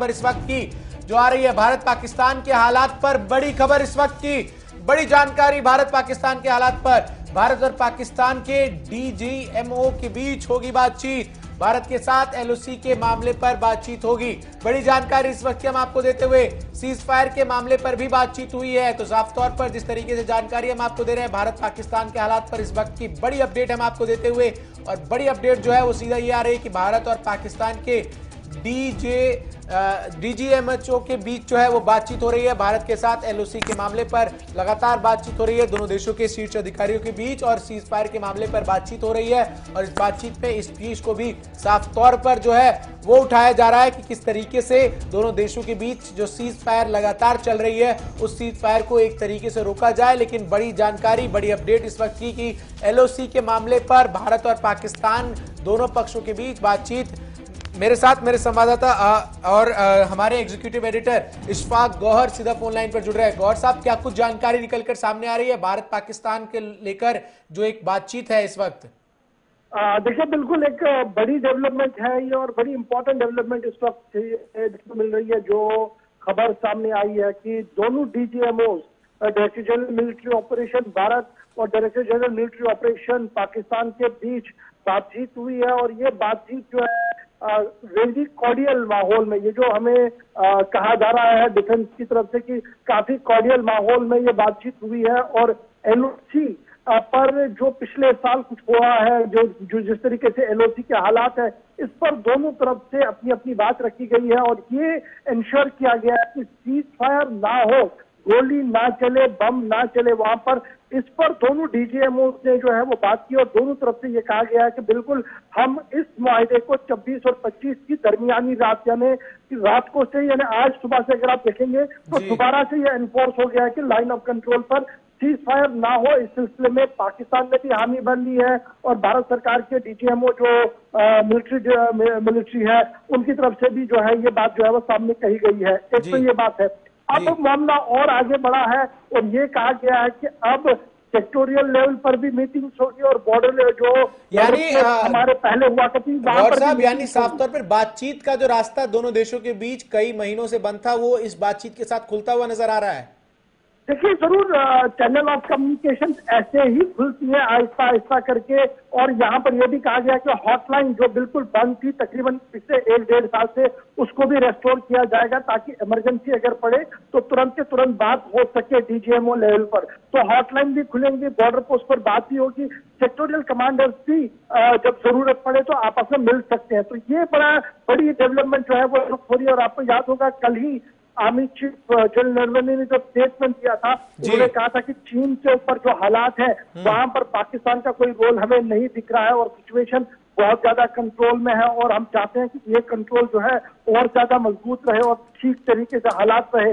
खबर इस वक्त की जो आ रही है भारत पाकिस्तान के हालात पर, बड़ी खबर इस वक्त की, बड़ी जानकारी भारत पाकिस्तान के हालात पर। भारत और पाकिस्तान के डीजीएमओ के बीच होगी बातचीत, भारत के साथ एलओसी के मामले पर बातचीत होगी। बड़ी जानकारी इस वक्त हम आपको देते हुए सीज फायर के मामले पर भी बातचीत हुई है। तो साफ तौर पर जिस तरीके से जानकारी हम आपको दे रहे हैं भारत पाकिस्तान के हालात पर इस वक्त की बड़ी अपडेट हम आपको देते हुए, और बड़ी अपडेट जो है वो सीधा ये आ रही है कि भारत और पाकिस्तान के डीजीएमओ के बीच जो है वो बातचीत हो रही है। भारत के साथ एलओसी के मामले पर लगातार बातचीत हो रही है दोनों देशों के शीर्ष अधिकारियों के बीच, और सीज फायर के मामले पर बातचीत हो रही है। और इस बातचीत में इस चीज को भी साफ तौर पर जो है वो उठाया जा रहा है कि किस तरीके से दोनों देशों के बीच जो सीज फायर लगातार चल रही है उस सीज फायर को एक तरीके से रोका जाए। लेकिन बड़ी जानकारी, बड़ी अपडेट इस वक्त की कि एलओसी के मामले पर भारत और पाकिस्तान दोनों पक्षों के बीच बातचीत। मेरे साथ मेरे संवाददाता और हमारे एग्जीक्यूटिव एडिटर इशफाक गौहर सीधा फोन लाइन पर जुड़ रहे हैं। गौहर साहब, क्या कुछ जानकारी निकलकर सामने आ रही है भारत पाकिस्तान के लेकर जो एक बातचीत है इस वक्त? देखिए, बिल्कुल एक बड़ी डेवलपमेंट है ये, और बड़ी इंपॉर्टेंट डेवलपमेंट इस वक्त देखने मिल रही है। जो खबर सामने आई है कि दोनों DGMO, director general military operation Bharat और director general military operation Pakistan के बीच बातचीत हुई है। और ये बातचीत जो है वेरी कॉर्डियल माहौल में, ये जो हमें कहा जा रहा है डिफेंस की तरफ से कि काफी कॉर्डियल माहौल में ये बातचीत हुई है। और एलओसी पर जो पिछले साल कुछ हुआ है, जो जिस तरीके से एलओसी के हालात है, इस पर दोनों तरफ से अपनी अपनी बात रखी गई है। और ये इंश्योर किया गया है कि सीज फायर ना हो, गोली ना चले, बम ना चले वहां पर। इस पर दोनों डीजीएमओ ने जो है वो बात की, और दोनों तरफ से ये कहा गया है कि बिल्कुल हम इस मुआहदे को 24 और 25 की दरमियानी रात, यानी कि रात को से, यानी आज सुबह से अगर आप देखेंगे तो दोबारा से ये एनफोर्स हो गया है कि लाइन ऑफ कंट्रोल पर सीज फायर ना हो। इस सिलसिले में पाकिस्तान ने भी हामी भर ली है, और भारत सरकार के डीजीएमओ जो मिलिट्री है उनकी तरफ से भी जो है ये बात जो है वो सामने कही गई है। एक तो ये बात है। अब मामला और आगे बढ़ा है, और ये कहा गया है कि अब सेक्टोरियल लेवल पर भी मीटिंग्स होगी, और बॉर्डर जो यानी हमारे पहले हुआ करती और साहब, यानी साफ तौर पर बातचीत का जो रास्ता दोनों देशों के बीच कई महीनों से बंद था वो इस बातचीत के साथ खुलता हुआ नजर आ रहा है। देखिए, जरूर चैनल ऑफ कम्युनिकेशन ऐसे ही खुलती है आहिस्ता आहिस्ता करके। और यहाँ पर यह भी कहा गया कि हॉटलाइन जो बिल्कुल बंद थी तकरीबन पिछले 1-1.5 साल से, उसको भी रेस्टोर किया जाएगा ताकि इमरजेंसी अगर पड़े तो तुरंत के तुरंत बात हो सके डीजीएमओ लेवल पर। तो हॉटलाइन भी खुलेंगी, बॉर्डर पोस्ट पर बात भी होगी, सेक्टोरियल कमांडर्स भी जब जरूरत पड़े तो आपस में मिल सकते हैं। तो ये बड़ी डेवलपमेंट जो है वो हो रही है। और आपको याद होगा कल ही आर्मी चीफ जनरल नरवणे ने जो स्टेटमेंट दिया था, उन्होंने कहा था कि चीन के ऊपर जो हालात है वहां पर पाकिस्तान का कोई रोल हमें नहीं दिख रहा है, और सिचुएशन बहुत ज्यादा कंट्रोल में है, और हम चाहते हैं कि ये कंट्रोल जो है और ज्यादा मजबूत रहे और ठीक तरीके से हालात रहे।